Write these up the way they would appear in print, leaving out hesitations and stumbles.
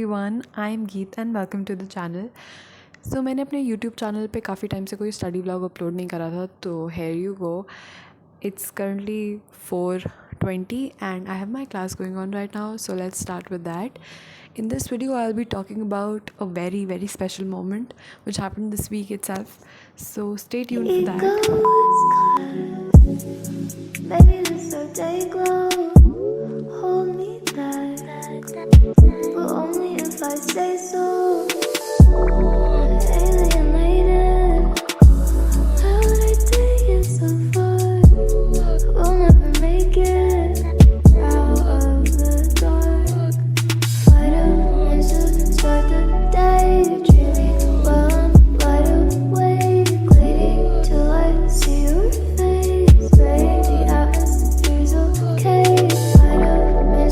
everyone, I am Geet and welcome to the channel. So मैंने अपने YouTube channel पे काफ़ी टाइम से कोई स्टडी व्लॉग अपलोड नहीं करा था, तो here you go. It's currently 4:20 and I have my class going on right now, so let's start with that. In this video I'll be talking about a very special moment which happened this week itself, so stay tuned for that. Baby, this so day glow. Hold me back, but only if I say so. Alienated, how would I take it so far? We'll never make it out of the dark. Light up and start the day. Dreaming while I'm wide awake, waiting till I see your face. Pray the atmosphere's okay. Light up and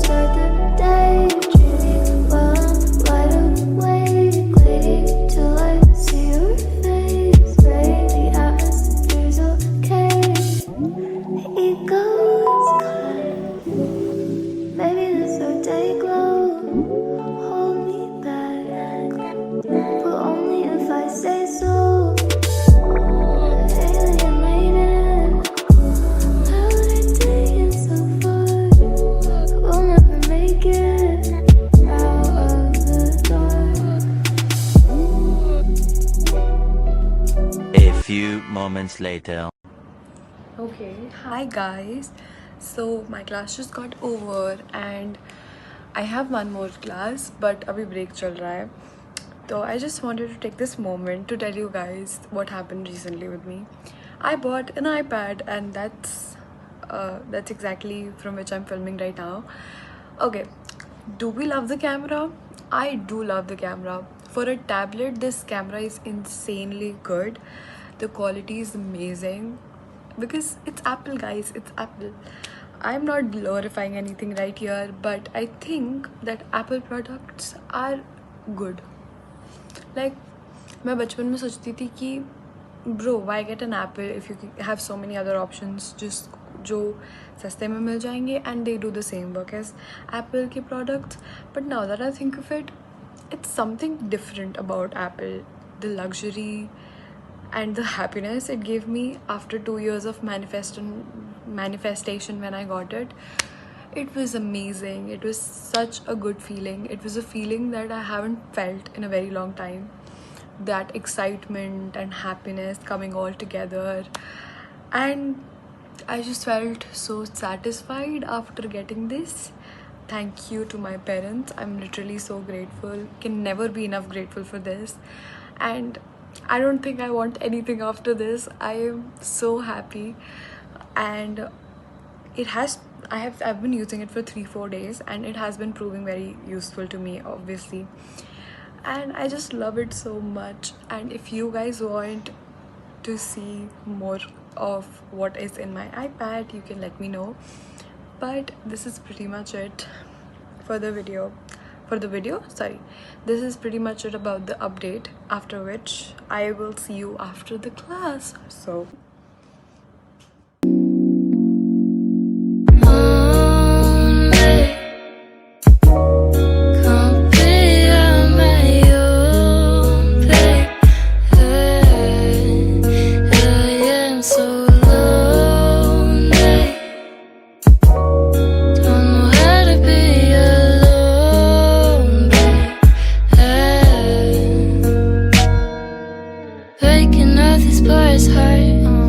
start the day. Dreaming while I'm wide awake, waiting till I see your face. Pray the atmosphere's okay. Ego's caught. Maybe this our day glow. Hold me back, but only if I say so. Alienated, how would I take it so far? We'll never make it out of the dark. A few moments later. Okay, hi guys. So my class just got over and I have one more class, but अभी break चल रहा है. So I just wanted to take this moment to tell you guys what happened recently with me. I bought an iPad and that's exactly from which I'm filming right now. Okay, do we love the camera? I do love the camera. For a tablet, this camera is insanely good. The quality is amazing because it's Apple, guys. It's Apple. I'm not glorifying anything right here, but I think that Apple products are good. Like, मैं बचपन में सोचती थी कि bro, why get an Apple if you have so many other options just जो सस्ते में मिल जाएंगे and they do the same work as Apple के products. But now that I think of it, it's something different about Apple. The luxury and the happiness it gave me after 2 years of manifestation when I got it. It was amazing. It was such a good feeling. It was a feeling that I haven't felt in a very long time. That excitement and happiness coming all together. And I just felt so satisfied after getting this. Thank you to my parents. I'm literally so grateful. Can never be enough grateful for this. And I don't think I want anything after this. I am so happy. And I've been using it for 3-4 days and it has been proving very useful to me, obviously, and I just love it so much. And if you guys want to see more of what is in my iPad, you can let me know. But this is pretty much it for the video. This is pretty much it about the update, after which I will see you after the class. So breaking all these bars hard.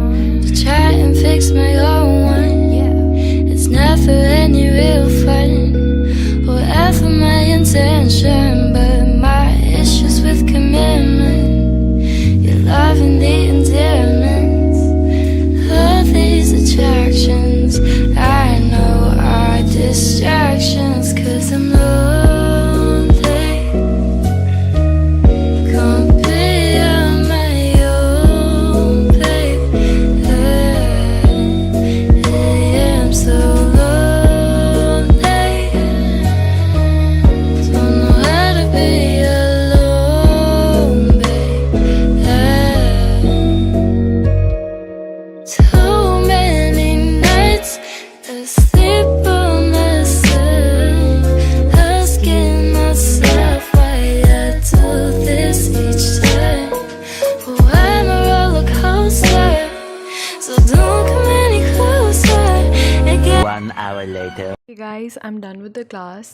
1 hour later. Hey guys, I'm done with the class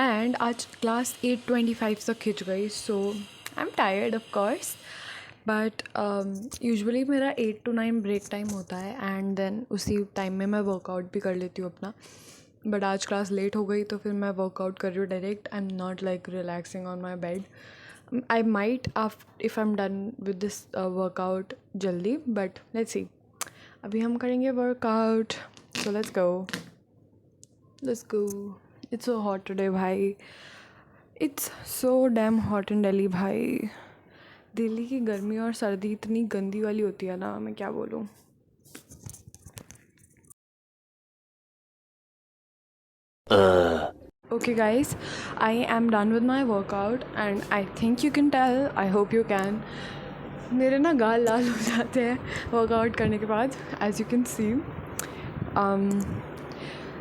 and आज class 8:25 तक खिंच गई, so I'm tired of course, but usually मेरा 8 to 9 break time होता है and then उसी time में मैं workout भी कर लेती हूँ अपना, but आज class late हो गई तो फिर मैं workout कर रही हूँ direct. I'm not like relaxing on my bed. I might if I'm done with this workout जल्दी, but let's see. अभी हम करेंगे workout, so let's go. Let's go. It's so hot today, भाई. It's so damn hot in Delhi, भाई. दिल्ली की गर्मी और सर्दी इतनी गंदी वाली होती है ना, मैं क्या बोलूँ. Okay guys, I am done with my workout and I think you can tell, I hope you can. मेरे ना गाल लाल हो जाते हैं वर्कआउट करने के बाद, as you can see.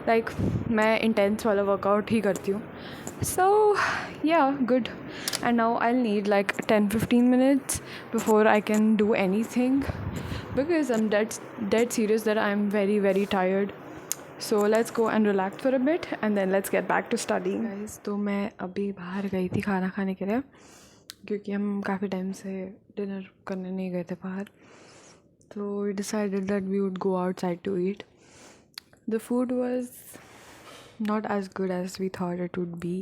Like मैं इंटेंस वाला वर्कआउट ही करती हूँ, सो या good. And now I need like 10-15 minutes before I can do anything because I'm dead serious that I'm very very tired. So let's go and relax for a bit and then let's get back to studying. Guys, तो मैं अभी बाहर गई थी खाना खाने के लिए क्योंकि हम काफ़ी टाइम से डिनर करने नहीं गए थे बाहर, तो we decided that we would go outside to eat. The food was not as good as we thought it would be,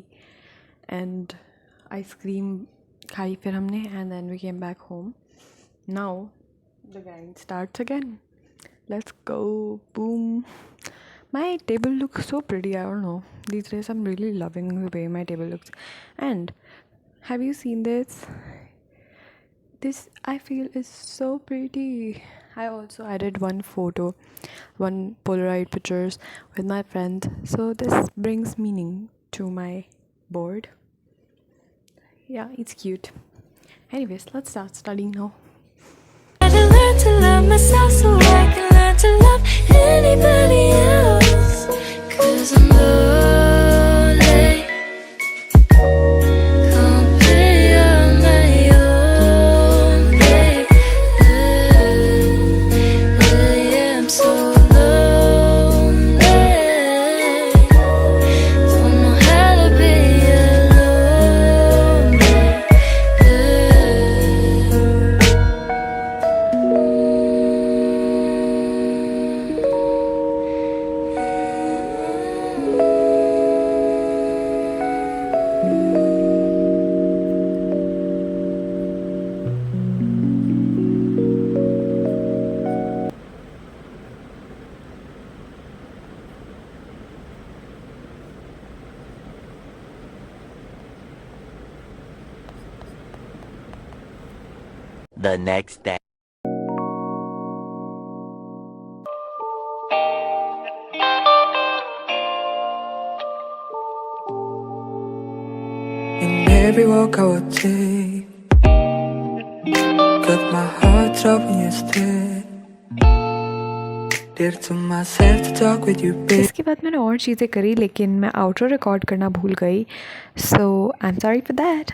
and ice cream खाई फिर हमने, and then we came back home. Now the grind starts again. Let's go. Boom. My table looks so pretty. I don't know. These days I'm really loving the way my table looks. And have you seen this? This I feel is so pretty. I also added one Polaroid pictures with my friend, so this brings meaning to my board. Yeah, it's cute. Anyways, let's start studying now. I had to learn to love myself so I can learn to love anybody else. 'Cause I'm lonely, can't be on my own, babe. I am so lonely, don't know how to be alone, The next day. In every walk I would take, got my heart dropping you stay. Did to myself to talk with you, babe. इसके बाद मैंने और चीज़ें करी लेकिन मैं outro record करना भूल गई, so I am sorry for that.